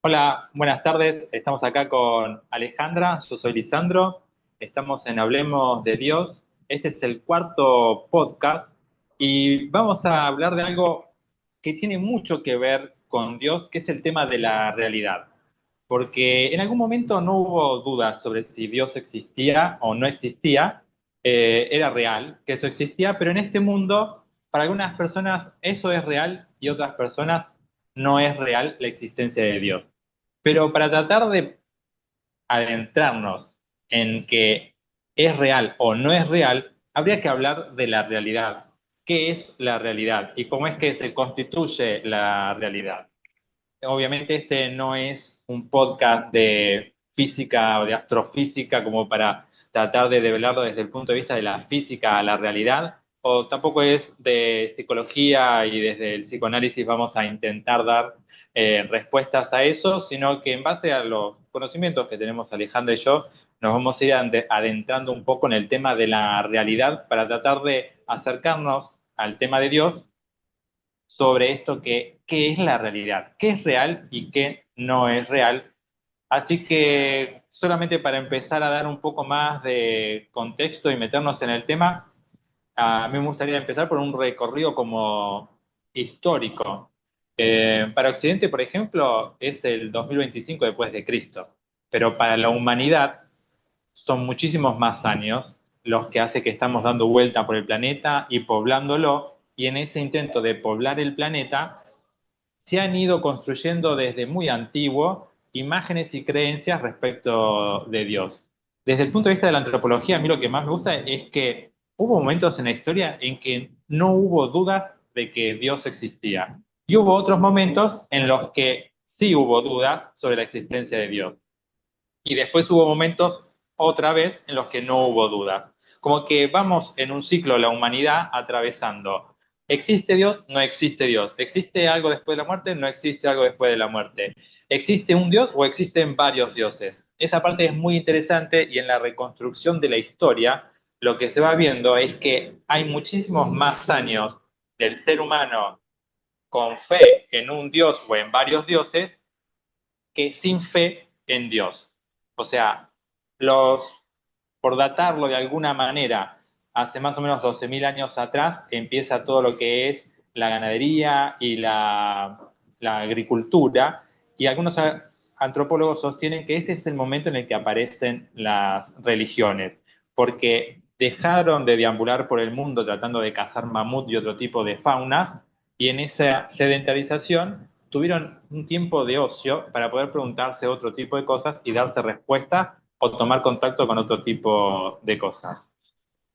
Hola, buenas tardes. Estamos acá con Alejandra, yo soy Lisandro. Estamos en Hablemos de Dios. Este es el cuarto podcast y vamos a hablar de algo que tiene mucho que ver con Dios, que es el tema de la realidad. Porque en algún momento no hubo dudas sobre si Dios existía o no existía. Era real que eso existía, pero en este mundo, para algunas personas eso es real y otras personas no es real la existencia de Dios. Pero para tratar de adentrarnos en que es real o no es real, habría que hablar de la realidad. ¿Qué es la realidad y cómo es que se constituye la realidad? Obviamente este no es un podcast de física o de astrofísica como para tratar de develarlo desde el punto de vista de la física a la realidad, o tampoco es de psicología y desde el psicoanálisis vamos a intentar dar respuestas a eso, sino que en base a los conocimientos que tenemos Alejandra y yo, nos vamos a ir adentrando un poco en el tema de la realidad para tratar de acercarnos al tema de Dios sobre esto que, qué es la realidad, qué es real y qué no es real. Así que solamente para empezar a dar un poco más de contexto y meternos en el tema, a mí me gustaría empezar por un recorrido como histórico. Para Occidente, por ejemplo, es el 2025 después de Cristo, pero para la humanidad son muchísimos más años los que hace que estamos dando vuelta por el planeta y poblándolo, y en ese intento de poblar el planeta se han ido construyendo desde muy antiguo imágenes y creencias respecto de Dios. Desde el punto de vista de la antropología, a mí lo que más me gusta es que hubo momentos en la historia en que no hubo dudas de que Dios existía. Y hubo otros momentos en los que sí hubo dudas sobre la existencia de Dios. Y después hubo momentos otra vez en los que no hubo dudas. Como que vamos en un ciclo la humanidad atravesando. ¿Existe Dios? No existe Dios. ¿Existe algo después de la muerte? No existe algo después de la muerte. ¿Existe un Dios o existen varios dioses? Esa parte es muy interesante y en la reconstrucción de la historia lo que se va viendo es que hay muchísimos más años del ser humano con fe en un Dios o en varios dioses que sin fe en Dios. O sea, los, por datarlo de alguna manera, hace más o menos 12.000 años atrás empieza todo lo que es la ganadería y la agricultura, y algunos antropólogos sostienen que ese es el momento en el que aparecen las religiones, porque dejaron de deambular por el mundo tratando de cazar mamut y otro tipo de faunas, y en esa sedentarización tuvieron un tiempo de ocio para poder preguntarse otro tipo de cosas y darse respuesta o tomar contacto con otro tipo de cosas.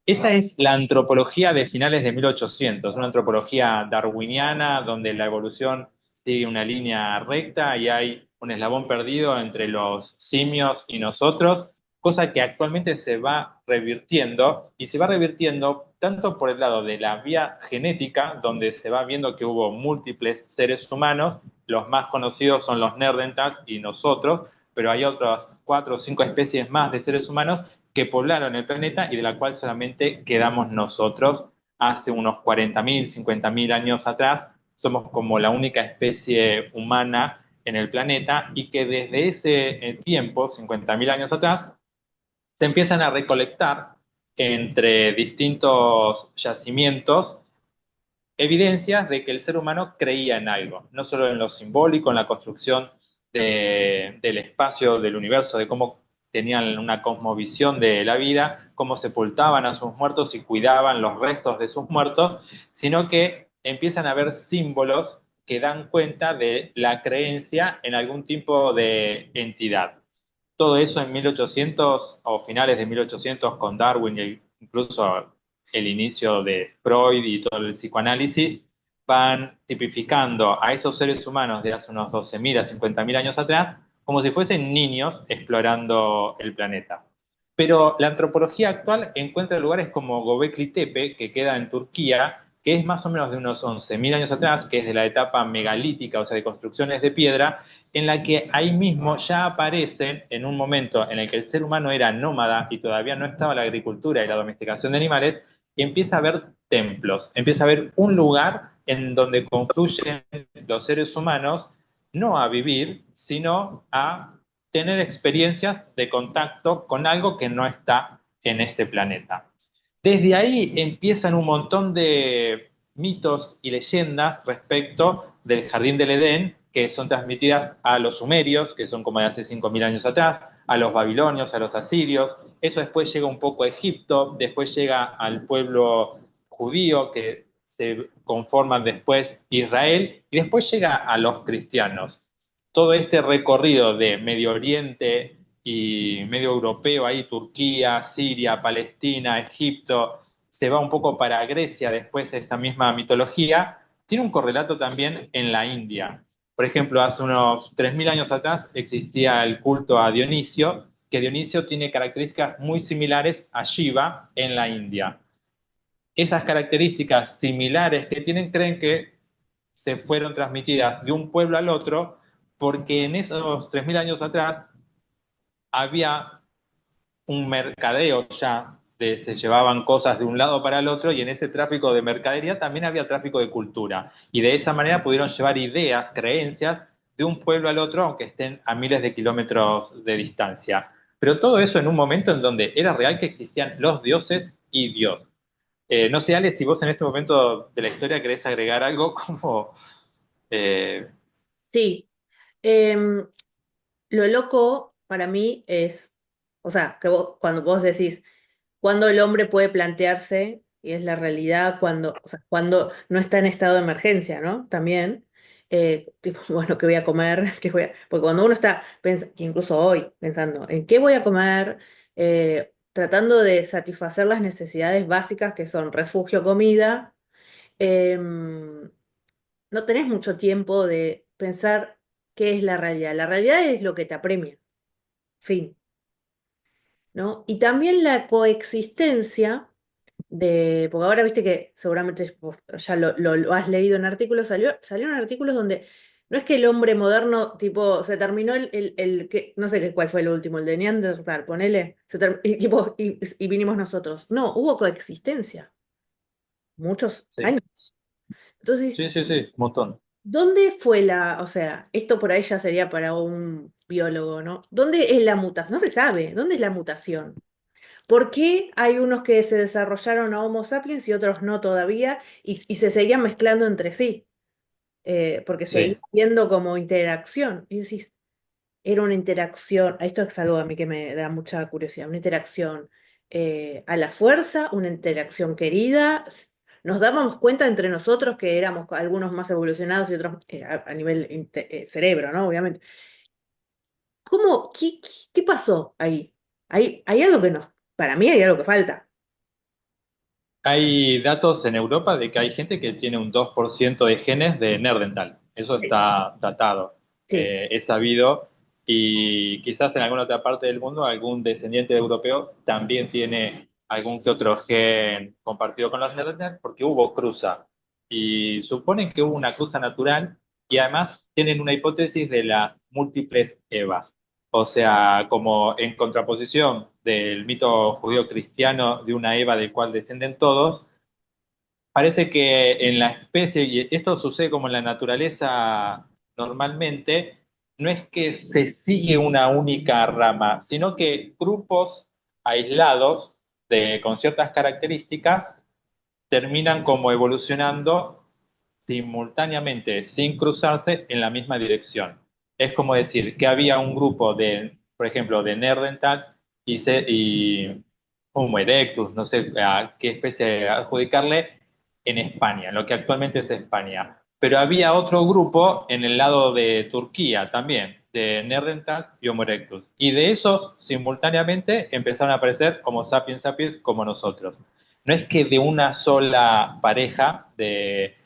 Esa es la antropología de finales de 1800, una antropología darwiniana donde la evolución sigue una línea recta y hay un eslabón perdido entre los simios y nosotros, cosa que actualmente se va revirtiendo y se va revirtiendo tanto por el lado de la vía genética, donde se va viendo que hubo múltiples seres humanos, los más conocidos son los Neanderthals y nosotros, pero hay otras 4 o 5 especies más de seres humanos que poblaron el planeta y de la cual solamente quedamos nosotros hace unos 40.000, 50.000 años atrás. Somos como la única especie humana en el planeta y que desde ese tiempo, 50.000 años atrás, se empiezan a recolectar entre distintos yacimientos evidencias de que el ser humano creía en algo, no solo en lo simbólico, en la construcción del espacio, del universo, de cómo tenían una cosmovisión de la vida, cómo sepultaban a sus muertos y cuidaban los restos de sus muertos, sino que empiezan a haber símbolos que dan cuenta de la creencia en algún tipo de entidad. Todo eso en 1800 o finales de 1800 con Darwin e incluso el inicio de Freud y todo el psicoanálisis van tipificando a esos seres humanos de hace unos 12.000 a 50.000 años atrás como si fuesen niños explorando el planeta. Pero la antropología actual encuentra lugares como Göbekli Tepe, que queda en Turquía, que es más o menos de unos 11.000 años atrás, que es de la etapa megalítica, o sea, de construcciones de piedra, en la que ahí mismo ya aparecen en un momento en el que el ser humano era nómada y todavía no estaba la agricultura y la domesticación de animales, y empieza a haber templos, empieza a haber un lugar en donde confluyen los seres humanos no a vivir, sino a tener experiencias de contacto con algo que no está en este planeta. Desde ahí empiezan un montón de mitos y leyendas respecto del Jardín del Edén, que son transmitidas a los sumerios, que son como de hace 5.000 años atrás, a los babilonios, a los asirios. Eso después llega un poco a Egipto, después llega al pueblo judío, que se conforman después Israel, y después llega a los cristianos. Todo este recorrido de Medio Oriente y medio europeo, ahí Turquía, Siria, Palestina, Egipto, se va un poco para Grecia después de esta misma mitología, tiene un correlato también en la India. Por ejemplo, hace unos 3.000 años atrás existía el culto a Dionisio, que Dionisio tiene características muy similares a Shiva en la India. Esas características similares que tienen creen que se fueron transmitidas de un pueblo al otro porque en esos 3.000 años atrás había un mercadeo ya, se llevaban cosas de un lado para el otro y en ese tráfico de mercadería también había tráfico de cultura. Y de esa manera pudieron llevar ideas, creencias de un pueblo al otro, aunque estén a miles de kilómetros de distancia. Pero todo eso en un momento en donde era real que existían los dioses y Dios. No sé, Ale, si vos en este momento de la historia querés agregar algo como... eh, Sí. Em, lo loco para mí es, o sea, cuando vos decís, cuando el hombre puede plantearse, y es la realidad, cuando, o sea, cuando no está en estado de emergencia, ¿no? También, tipo, bueno, ¿qué voy a comer? Porque cuando uno está, que incluso hoy, pensando, ¿en qué voy a comer? Tratando de satisfacer las necesidades básicas que son refugio, comida, em, no tenés mucho tiempo de pensar qué es la realidad. La realidad es lo que te apremia, fin, ¿no? Y también la coexistencia porque ahora viste que seguramente vos ya lo has leído en artículos, salieron artículos donde no es que el hombre moderno, tipo, se terminó no sé cuál fue el último, el de Neandertal, ponele, y vinimos nosotros. No, hubo coexistencia, muchos sí, años. Entonces, sí, sí, sí, un montón. ¿dónde fue o sea, esto por ahí ya sería para un biólogo, ¿no? ¿Dónde es la mutación? No se sabe, ¿dónde es la mutación? ¿Por qué hay unos que se desarrollaron a Homo sapiens y otros no todavía y se seguían mezclando entre sí? Porque seguía Sí. viendo como interacción. Y decís, era una interacción, esto es algo a mí que me da mucha curiosidad, una interacción a la fuerza, una interacción querida. Nos dábamos cuenta entre nosotros que éramos algunos más evolucionados y otros a nivel cerebro, ¿no? Obviamente. ¿Qué pasó ahí? Hay algo que no, para mí hay algo que falta. Hay datos en Europa de que hay gente que tiene un 2% de genes de Nerdental. Eso Sí, está datado, sí. es sabido. Y quizás en alguna otra parte del mundo algún descendiente de europeo también tiene algún que otro gen compartido con los Neanderthales porque hubo cruza. Y suponen que hubo una cruza natural y además tienen una hipótesis de las múltiples Evas. O sea, como en contraposición del mito judío cristiano de una Eva del cual descienden todos, parece que en la especie, y esto sucede como en la naturaleza normalmente, no es que se sigue una única rama, sino que grupos aislados con ciertas características terminan como evolucionando simultáneamente, sin cruzarse en la misma dirección. Es como decir que había un grupo de, por ejemplo, de Neanderthals y Homo erectus, no sé a qué especie adjudicarle, en España, en lo que actualmente es España. Pero había otro grupo en el lado de Turquía también, de Neanderthals y Homo erectus. Y de esos, simultáneamente, empezaron a aparecer Homo sapiens sapiens como nosotros. No es que de una sola pareja de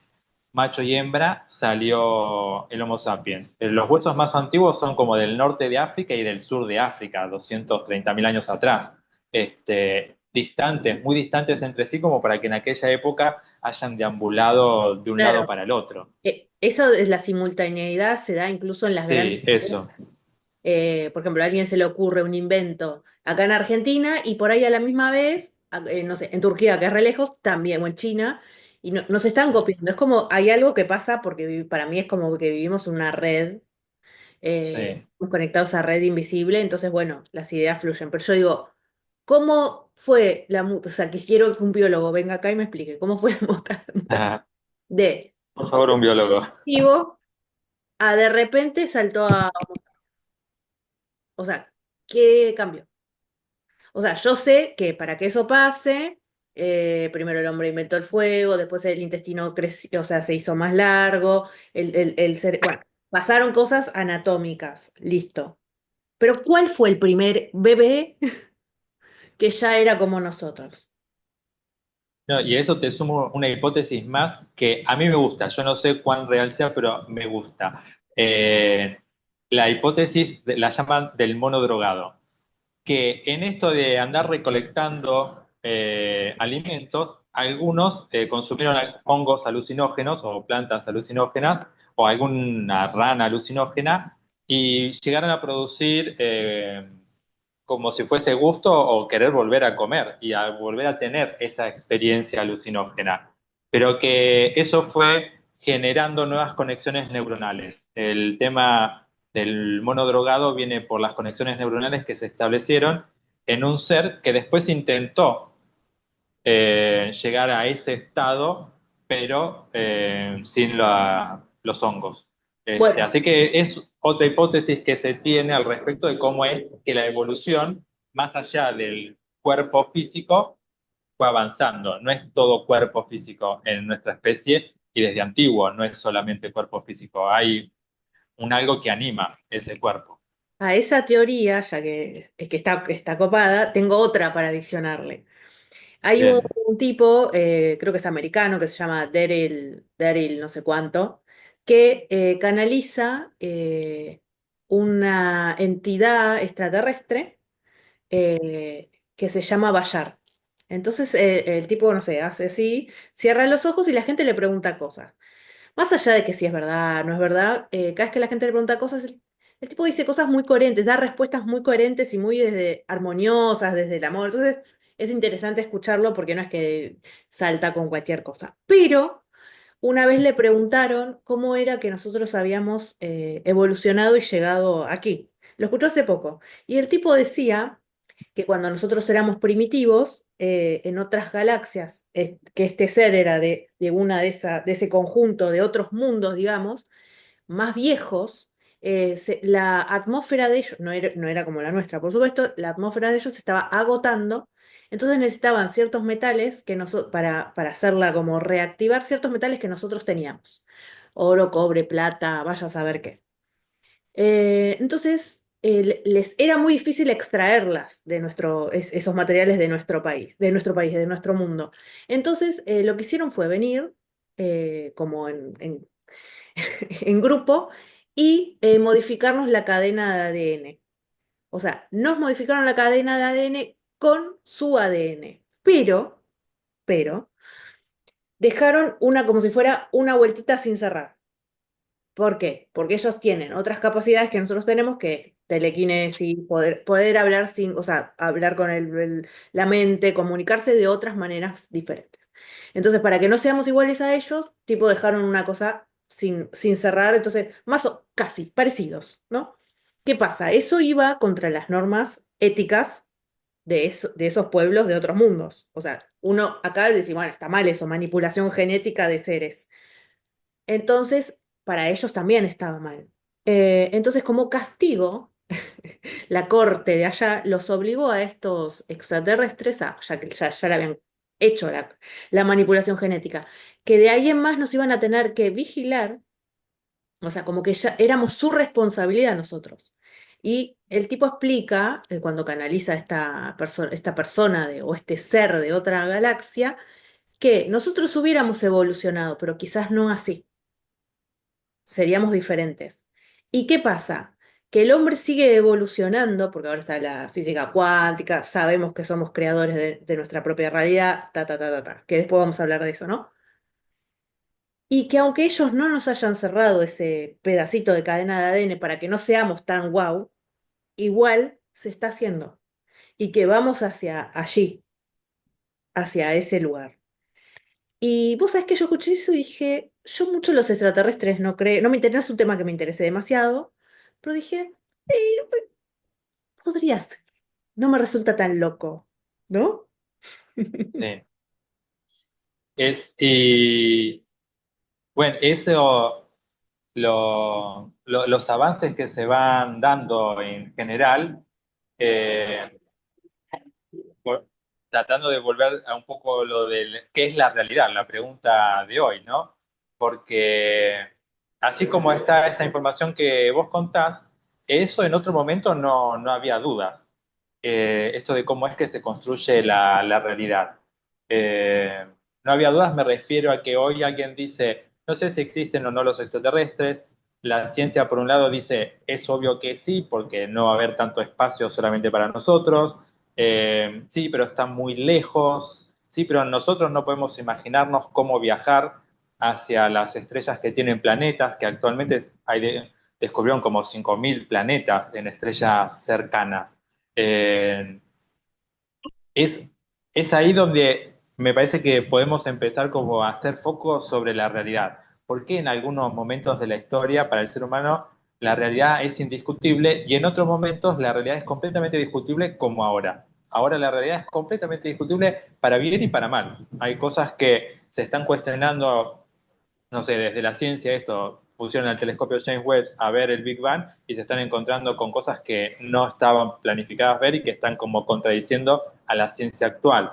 macho y hembra salió el Homo sapiens. Los huesos más antiguos son como del norte de África y del sur de África, 230.000 años atrás. Distantes, muy distantes entre sí, como para que en aquella época hayan deambulado de un lado Claro, para el otro. eso es la simultaneidad, se da incluso en las grandes. Sí, eso. Por ejemplo, a alguien se le ocurre un invento acá en Argentina y por ahí a la misma vez, no sé, en Turquía, que es re lejos, también, o en China, y nos están copiando. Es como, hay algo que pasa porque para mí es como que vivimos en una red, Sí. estamos conectados a red invisible, entonces, bueno, las ideas fluyen. Pero yo digo, ¿cómo fue o sea, que quiero que un biólogo venga acá y me explique cómo fue la mutación Ah, de por favor, un biólogo. vivo a de repente saltó a, o sea, ¿qué cambió? O sea, yo sé que para que eso pase, primero el hombre inventó el fuego, después el intestino creció, o sea, se hizo más largo, bueno, pasaron cosas anatómicas, listo. Pero ¿cuál fue el primer bebé que ya era como nosotros? No, y a eso te sumo una hipótesis más que a mí me gusta. Yo no sé cuán real sea, pero me gusta. Eh, la hipótesis la llaman del mono drogado, que en esto de andar recolectando alimentos, algunos consumieron hongos alucinógenos o plantas alucinógenas o alguna rana alucinógena y llegaron a producir como si fuese gusto o querer volver a comer y a volver a tener esa experiencia alucinógena. Pero que eso fue generando nuevas conexiones neuronales. El tema del mono drogado viene por las conexiones neuronales que se establecieron en un ser que después intentó llegar a ese estado, pero sin los hongos. Bueno, Así que es otra hipótesis que se tiene al respecto de cómo es que la evolución, más allá del cuerpo físico, fue avanzando. No es todo cuerpo físico en nuestra especie y desde antiguo no es solamente cuerpo físico, hay un algo que anima ese cuerpo. a esa teoría, ya que, es que está copada, tengo otra para adicionarle. Hay Bien. un tipo, creo que es americano, que se llama Daryl no sé cuánto, que canaliza una entidad extraterrestre que se llama Bayar. Entonces el tipo, no sé, hace así, cierra los ojos y la gente le pregunta cosas. Más allá de que si es verdad, no es verdad, cada vez que la gente le pregunta cosas, el tipo dice cosas muy coherentes, da respuestas muy coherentes y muy desde armoniosas, desde el amor. Entonces es interesante escucharlo porque no es que salta con cualquier cosa. Pero una vez le preguntaron cómo era que nosotros habíamos evolucionado y llegado aquí. Lo escuchó hace poco. Y el tipo decía que cuando nosotros éramos primitivos, en otras galaxias, que este ser era de una de ese conjunto de otros mundos, digamos, más viejos, la atmósfera de ellos, no era como la nuestra, por supuesto, la atmósfera de ellos se estaba agotando, entonces necesitaban ciertos metales para hacerla como reactivar ciertos metales que nosotros teníamos. Oro, cobre, plata, vaya a saber qué. Entonces, les era muy difícil extraerlas de esos materiales de nuestro mundo. Entonces, lo que hicieron fue venir como en grupo y modificarnos la cadena de ADN. O sea, nos modificaron la cadena de ADN con su ADN, pero, dejaron una como si fuera una vueltita sin cerrar. ¿Por qué? Porque ellos tienen otras capacidades que nosotros tenemos, que es telequinesis, poder hablar sin, o sea, hablar con la mente, comunicarse de otras maneras diferentes. Entonces, para que no seamos iguales a ellos, tipo dejaron una cosa sin cerrar, entonces, más o casi parecidos, ¿no? ¿Qué pasa? Eso iba contra las normas éticas de esos pueblos de otros mundos. O sea, uno acá dice, bueno, está mal eso, manipulación genética de seres. Entonces, para ellos también estaba mal. Entonces, como castigo, la corte de allá los obligó a estos extraterrestres, ya que ya le habían hecho la manipulación genética, que de ahí en más nos iban a tener que vigilar, o sea, como que ya éramos su responsabilidad nosotros. Y el tipo explica, cuando canaliza esta persona o este ser de otra galaxia, que nosotros hubiéramos evolucionado, pero quizás no así, seríamos diferentes. ¿Y qué pasa? Que el hombre sigue evolucionando, porque ahora está la física cuántica, sabemos que somos creadores de nuestra propia realidad, que después vamos a hablar de eso, ¿no? Y que aunque ellos no nos hayan cerrado ese pedacito de cadena de ADN para que no seamos tan guau, igual se está haciendo. Y que vamos hacia allí, hacia ese lugar. Y vos sabés que yo escuché eso y dije, yo mucho los extraterrestres no creo, no me interesa, no es un tema que me interese demasiado, pero dije, pues, podría ser. No me resulta tan loco, ¿no? Sí. Y bueno, eso, los avances que se van dando en general, eh, por- tratando de volver a un poco lo del qué es la realidad, la pregunta de hoy, ¿no? Porque así como está esta información que vos contás, eso en otro momento no había dudas. Esto de cómo es que se construye la realidad. Eh, no había dudas, me refiero a que hoy alguien dice, no sé si existen o no los extraterrestres. La ciencia, por un lado, dice, es obvio que sí, porque no va a haber tanto espacio solamente para nosotros. Sí, pero están muy lejos. Sí, pero nosotros no podemos imaginarnos cómo viajar hacia las estrellas que tienen planetas, que actualmente descubrieron como 5.000 planetas en estrellas cercanas. Eh, es, es ahí donde me parece que podemos empezar como a hacer foco sobre la realidad. Porque en algunos momentos de la historia para el ser humano la realidad es indiscutible y en otros momentos la realidad es completamente discutible como ahora? Ahora la realidad es completamente discutible para bien y para mal. Hay cosas que se están cuestionando, no sé, desde la ciencia esto, pusieron el telescopio James Webb a ver el Big Bang y se están encontrando con cosas que no estaban planificadas ver y que están como contradiciendo a la ciencia actual.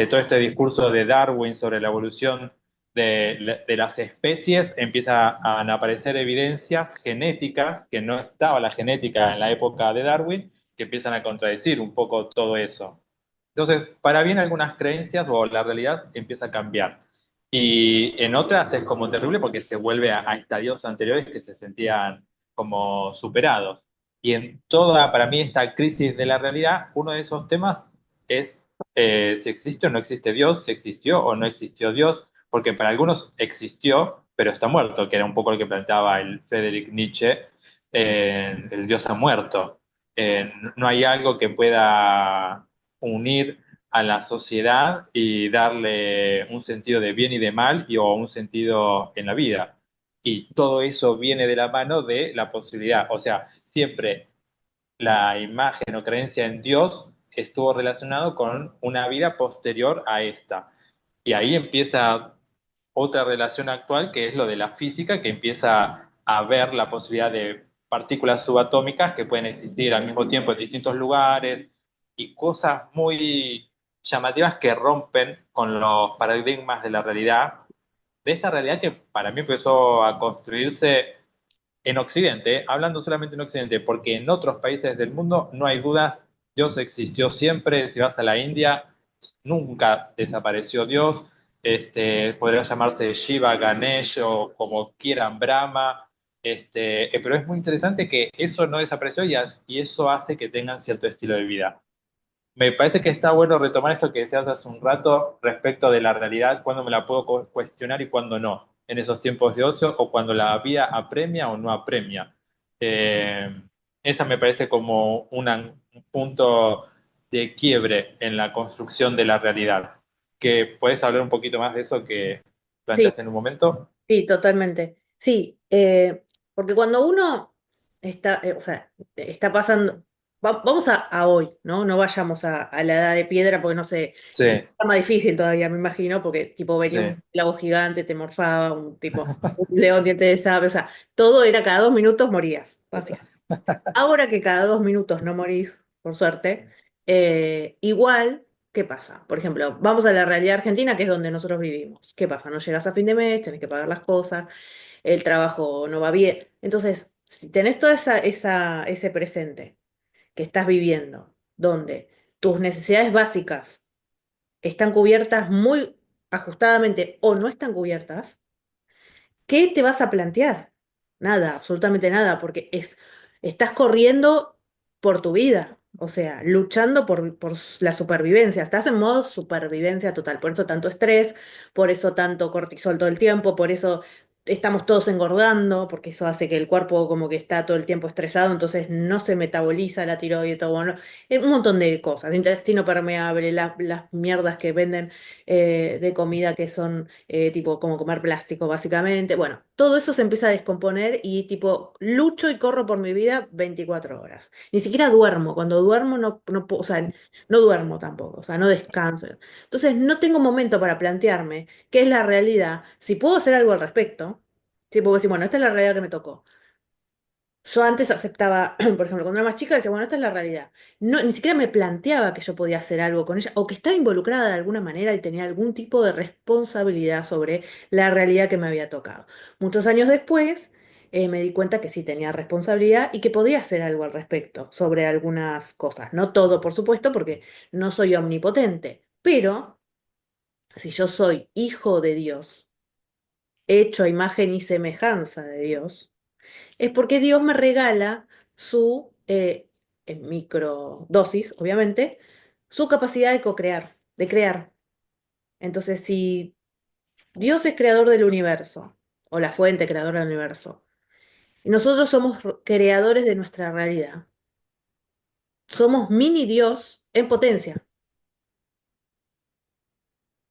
Todo este discurso de Darwin sobre la evolución de las especies, empieza a aparecer evidencias genéticas, que no estaba la genética en la época de Darwin, que empiezan a contradecir un poco todo eso. Entonces, para bien algunas creencias o la realidad empieza a cambiar. Y en otras es como terrible porque se vuelve a estadios anteriores que se sentían como superados. Y en toda, para mí, esta crisis de la realidad, uno de esos temas es si existe o no existe Dios, si existió o no existió Dios, porque para algunos existió, pero está muerto, que era un poco lo que planteaba el Friedrich Nietzsche, el Dios ha muerto. No hay algo que pueda unir a la sociedad y darle un sentido de bien y de mal o un sentido en la vida. Y todo eso viene de la mano de la posibilidad. O sea, siempre la imagen o creencia en Dios estuvo relacionado con una vida posterior a esta. Y ahí empieza otra relación actual que es lo de la física, que empieza a ver la posibilidad de partículas subatómicas que pueden existir al mismo tiempo en distintos lugares y cosas muy llamativas que rompen con los paradigmas de la realidad, de esta realidad que para mí empezó a construirse en Occidente, hablando solamente en Occidente, porque en otros países del mundo no hay dudas, Dios existió siempre, si vas a la India, nunca desapareció Dios, podría llamarse Shiva, Ganesh o como quieran, Brahma, pero es muy interesante que eso no desapareció y eso hace que tengan cierto estilo de vida. Me parece que está bueno retomar esto que decías hace un rato respecto de la realidad, cuándo me la puedo cuestionar y cuándo no, en esos tiempos de ocio o cuando la vida apremia o no apremia. Eh, esa me parece como un punto de quiebre en la construcción de la realidad. ¿Que puedes hablar un poquito más de eso que Sí, planteaste en un momento? sí, totalmente. Sí, porque cuando uno está, o sea, está pasando, vamos a hoy, ¿no? No vayamos a la edad de piedra porque no sé, Sí, es más difícil todavía, me imagino, porque tipo venía un sí, lago gigante, te morfaba, un tipo, un león diente de sable, o sea, todo era cada 2 minutos morías, básicamente. Ahora que cada 2 minutos no morís, por suerte, igual, ¿qué pasa? Por ejemplo, vamos a la realidad argentina, que es donde nosotros vivimos. ¿Qué pasa? No llegas a fin de mes, tenés que pagar las cosas, el trabajo no va bien. Entonces, si tenés todo ese presente que estás viviendo, donde tus necesidades básicas están cubiertas muy ajustadamente o no están cubiertas, ¿qué te vas a plantear? Nada, absolutamente nada, porque estás corriendo por tu vida, o sea, luchando por la supervivencia, estás en modo supervivencia total, por eso tanto estrés, por eso tanto cortisol todo el tiempo, por eso estamos todos engordando, porque eso hace que el cuerpo como que está todo el tiempo estresado, entonces no se metaboliza la tiroides, todo, bueno, un montón de cosas, intestino permeable, las mierdas que venden de comida que son tipo como comer plástico básicamente, bueno, todo eso se empieza a descomponer y tipo lucho y corro por mi vida 24 horas. Ni siquiera duermo, cuando duermo o sea, no duermo tampoco, o sea, no descanso. Entonces no tengo momento para plantearme qué es la realidad, si puedo hacer algo al respecto, si puedo decir, bueno, esta es la realidad que me tocó. Yo antes aceptaba, por ejemplo, cuando era más chica, decía, bueno, esta es la realidad. No, ni siquiera me planteaba que yo podía hacer algo con ella o que estaba involucrada de alguna manera y tenía algún tipo de responsabilidad sobre la realidad que me había tocado. Muchos años después, me di cuenta que sí tenía responsabilidad y que podía hacer algo al respecto sobre algunas cosas. No todo, por supuesto, porque no soy omnipotente, pero si yo soy hijo de Dios, hecho a imagen y semejanza de Dios, es porque Dios me regala su, en microdosis, obviamente, su capacidad de co-crear, de crear. Entonces, si Dios es creador del universo, o la fuente creadora del universo, y nosotros somos creadores de nuestra realidad, somos mini Dios en potencia.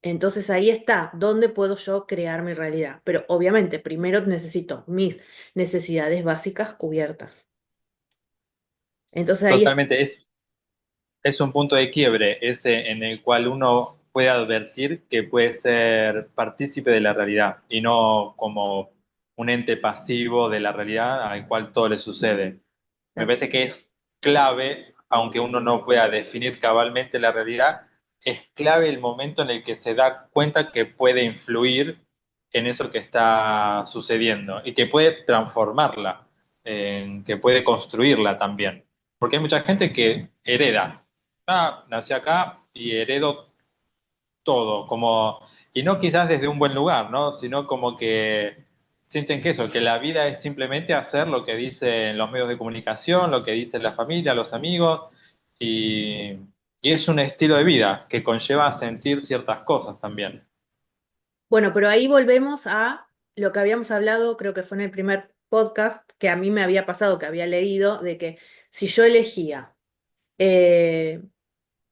Entonces ahí está, ¿dónde puedo yo crear mi realidad? Pero obviamente primero necesito mis necesidades básicas cubiertas. Entonces ahí está. Totalmente, es un punto de quiebre ese en el cual uno puede advertir que puede ser partícipe de la realidad y no como un ente pasivo de la realidad al cual todo le sucede. Me parece que es clave, aunque uno no pueda definir cabalmente la realidad, es clave el momento en el que se da cuenta que puede influir en eso que está sucediendo y que puede transformarla, que puede construirla también. Porque hay mucha gente que hereda. Ah, nací acá y heredo todo, como, y no quizás desde un buen lugar, ¿no? Sino como que sienten que eso, que la vida es simplemente hacer lo que dicen los medios de comunicación, lo que dice la familia, los amigos, y, y es un estilo de vida que conlleva a sentir ciertas cosas también. Bueno, pero ahí volvemos a lo que habíamos hablado, creo que fue en el primer podcast, que a mí me había pasado, que había leído, de que si yo elegía eh,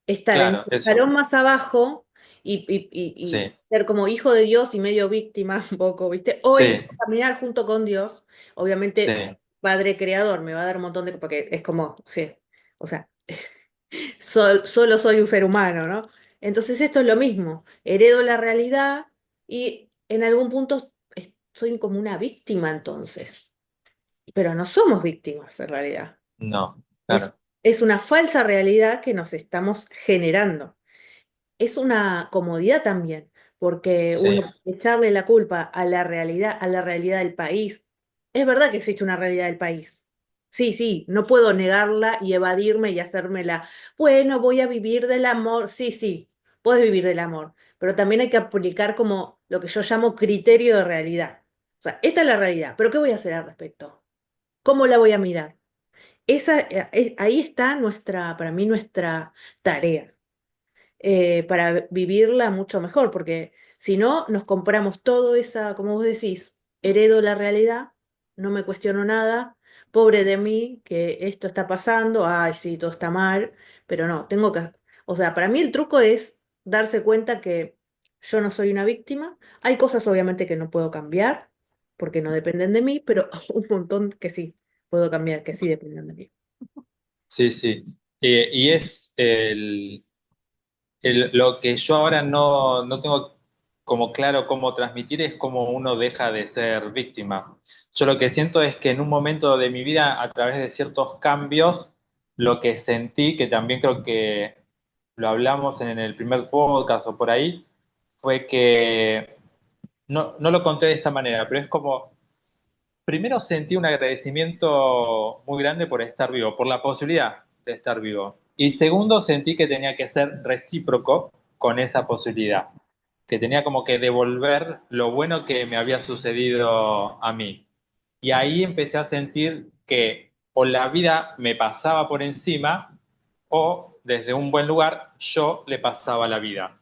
estar en Claro, el eso, escalón más abajo y sí, ser como hijo de Dios y medio víctima un poco, ¿viste? O sí, elegir caminar junto con Dios, sí, obviamente Padre Creador me va a dar un montón de... porque es como, sí, o sea, solo soy un ser humano, ¿no? Entonces esto es lo mismo, heredo la realidad y en algún punto soy como una víctima entonces, pero no somos víctimas en realidad. no, Es, claro, es una falsa realidad que nos estamos generando. Es una comodidad también, porque sí, uno echarle la culpa a la realidad del país. Es verdad que existe una realidad del país. Sí, sí, no puedo negarla y evadirme y hacérmela. Bueno, voy a vivir del amor. Sí, sí, puedes vivir del amor, pero también hay que aplicar como lo que yo llamo criterio de realidad. O sea, esta es la realidad, pero ¿qué voy a hacer al respecto? ¿Cómo la voy a mirar? Ahí está nuestra, para mí, nuestra tarea para vivirla mucho mejor, porque si no, nos compramos todo esa, como vos decís, heredo la realidad, no me cuestiono nada, pobre de mí, que esto está pasando, ay, sí, todo está mal, pero no, tengo que, o sea, para mí el truco es darse cuenta que yo no soy una víctima, hay cosas obviamente que no puedo cambiar, porque no dependen de mí, pero un montón que sí puedo cambiar, que sí dependen de mí. sí, sí. Y es lo que yo ahora no tengo como claro cómo transmitir es cómo uno deja de ser víctima. Yo lo que siento es que en un momento de mi vida, a través de ciertos cambios, lo que sentí, que también creo que lo hablamos en el primer podcast o por ahí, fue que no lo conté de esta manera, pero es como, primero sentí un agradecimiento muy grande por estar vivo, por la posibilidad de estar vivo. Y segundo, sentí que tenía que ser recíproco con esa posibilidad, que tenía como que devolver lo bueno que me había sucedido a mí. Y ahí empecé a sentir que o la vida me pasaba por encima o desde un buen lugar yo le pasaba la vida.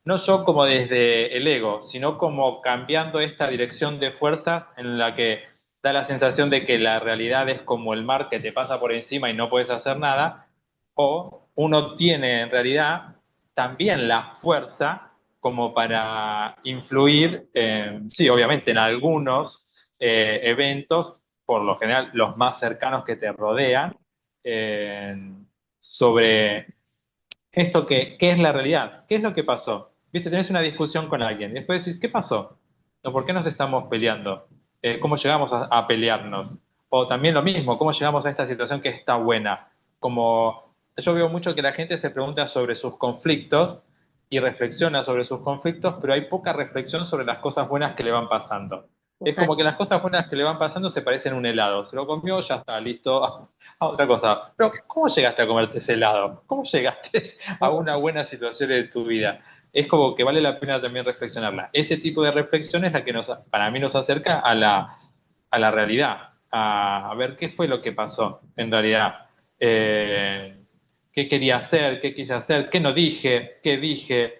no yo como desde el ego, sino como cambiando esta dirección de fuerzas en la que da la sensación de que la realidad es como el mar que te pasa por encima y no puedes hacer nada, o uno tiene en realidad también la fuerza como para influir, sí, obviamente en algunos eventos, por lo general los más cercanos que te rodean, eh, sobre esto que, ¿qué es la realidad? ¿Qué es lo que pasó? Viste, tenés una discusión con alguien y después decís, ¿qué pasó? ¿O por qué nos estamos peleando? ¿Cómo llegamos a pelearnos? O también lo mismo, ¿cómo llegamos a esta situación que está buena? Como yo veo mucho que la gente se pregunta sobre sus conflictos y reflexiona sobre sus conflictos, pero hay poca reflexión sobre las cosas buenas que le van pasando. Es Total. como que las cosas buenas que le van pasando se parecen a un helado. Se lo comió, ya está, listo, a otra cosa. Pero, ¿cómo llegaste a comerte ese helado? ¿Cómo llegaste a una buena situación en tu vida? Es como que vale la pena también reflexionarla. Ese tipo de reflexión es la que para mí nos acerca a la realidad, a ver qué fue lo que pasó en realidad. ¿Qué quería hacer? ¿Qué quise hacer? ¿Qué no dije? ¿Qué dije?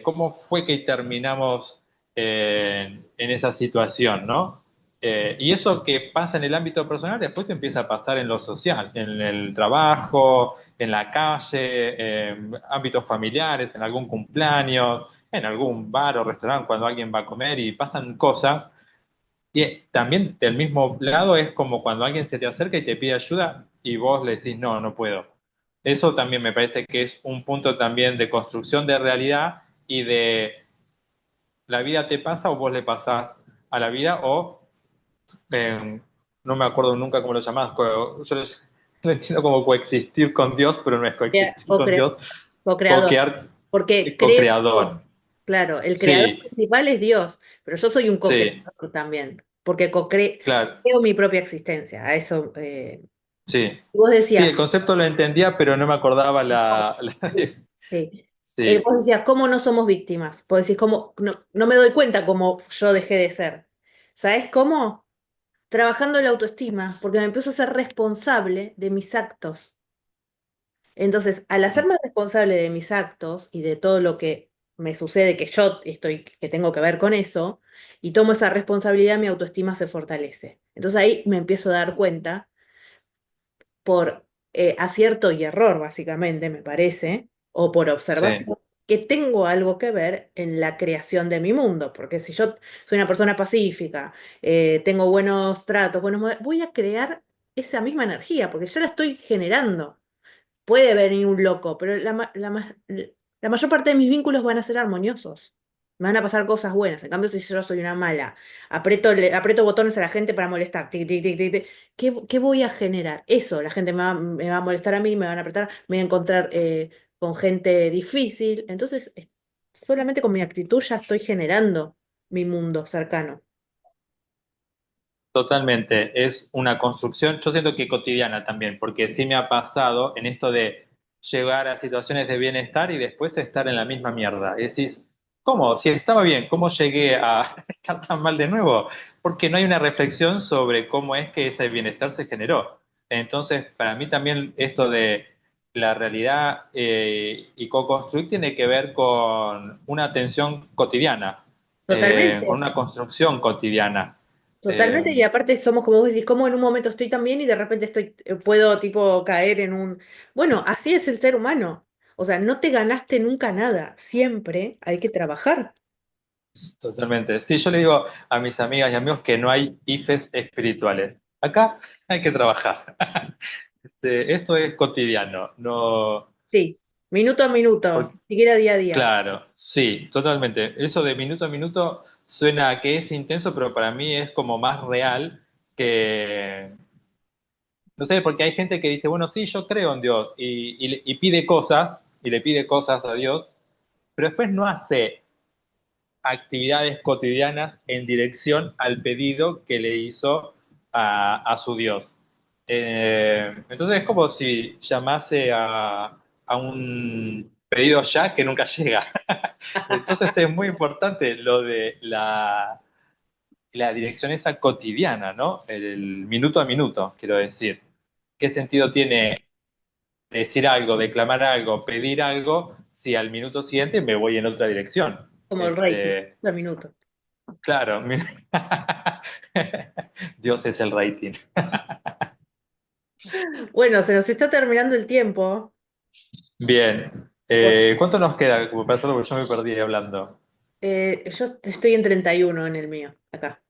¿Cómo fue que terminamos en esa situación, ¿no? Y eso que pasa en el ámbito personal después empieza a pasar en lo social, en el trabajo, en la calle, en ámbitos familiares, en algún cumpleaños, en algún bar o restaurante cuando alguien va a comer y pasan cosas. Y también del mismo lado es como cuando alguien se te acerca y te pide ayuda y vos le decís, no, no puedo. Eso también me parece que es un punto también de construcción de realidad y de la vida te pasa o vos le pasás a la vida o no me acuerdo nunca cómo lo llamás, yo lo entiendo como coexistir con Dios, pero no es coexistir con Co-cre- Dios, Co-creador. co-crear, Porque creo, co-creador. claro, el creador Sí, principal es Dios, pero yo soy un sí, co-creador también, porque claro, creo mi propia existencia. A eso, sí. vos Sí, decías, el concepto lo entendía, pero no me acordaba sí. Sí, Vos decías, ¿cómo no somos víctimas? Vos decís, ¿cómo? No, no me doy cuenta cómo yo dejé de ser. ¿Sabés cómo? Trabajando en la autoestima, porque me empiezo a ser responsable de mis actos. Entonces, al hacerme responsable de mis actos y de todo lo que me sucede, que yo estoy, que tengo que ver con eso, y tomo esa responsabilidad, mi autoestima se fortalece. Entonces ahí me empiezo a dar cuenta, por acierto y error, básicamente, me parece, o por sí. observación, que tengo algo que ver en la creación de mi mundo. Porque si yo soy una persona pacífica, tengo buenos tratos, voy a crear esa misma energía, porque ya la estoy generando. Puede venir un loco, pero la mayor parte de mis vínculos van a ser armoniosos. Me van a pasar cosas buenas. En cambio, si yo soy una mala, aprieto botones a la gente para molestar, tic, tic, tic, tic, tic, ¿qué voy a generar? Eso, la gente me va a molestar a mí, me van a apretar, me voy a encontrar con gente difícil. Entonces, solamente con mi actitud ya estoy generando mi mundo cercano. Totalmente, es una construcción, yo siento que cotidiana también, porque sí me ha pasado en esto de llegar a situaciones de bienestar y después estar en la misma mierda. Y decís, ¿cómo? Si estaba bien, ¿cómo llegué a estar tan mal de nuevo? Porque no hay una reflexión sobre cómo es que ese bienestar se generó. Entonces, para mí también esto de la realidad y co-construir tiene que ver con una atención cotidiana, con Totalmente. una construcción cotidiana. Totalmente, y Eh, aparte somos como vos decís, como en un momento estoy tan bien y de repente puedo tipo caer en un... Bueno, así es el ser humano. O sea, no te ganaste nunca nada, siempre hay que trabajar. Totalmente. Sí, yo le digo a mis amigas y amigos que no hay ifes espirituales. Acá hay que trabajar. Esto es cotidiano, no. Sí, minuto a minuto, Porque, ni siquiera día a día. claro, sí, totalmente. Eso de minuto a minuto suena a que es intenso, pero para mí es como más real que. No sé, porque hay gente que dice, bueno, sí, yo creo en Dios y pide cosas, y le pide cosas a Dios, pero después no hace actividades cotidianas en dirección al pedido que le hizo a su Dios. Entonces es como si llamase a un pedido ya que nunca llega. Entonces es muy importante lo de la dirección esa cotidiana, ¿no? El minuto a minuto, quiero decir. ¿Qué sentido tiene decir algo, declamar algo, pedir algo, si al minuto siguiente me voy en otra dirección. Como el rating, Este, de minutos. claro, Dios es el rating. Bueno, se nos está terminando el tiempo. Bien. Bueno, ¿Cuánto nos queda? Como para hacerlo, porque yo me perdí hablando. yo estoy en 31 en el mío, acá,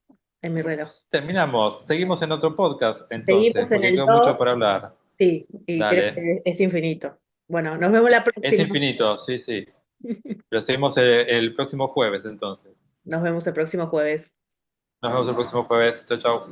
en mi reloj. Terminamos. Seguimos en otro podcast, entonces, Seguimos en porque el quedó mucho por 2. hablar. Sí, y creo Dale. que es infinito. Bueno, nos vemos la Es próxima. infinito, sí, sí. Pero seguimos el próximo jueves, entonces. Nos vemos el próximo jueves. Nos vemos el próximo jueves. Chau, chau.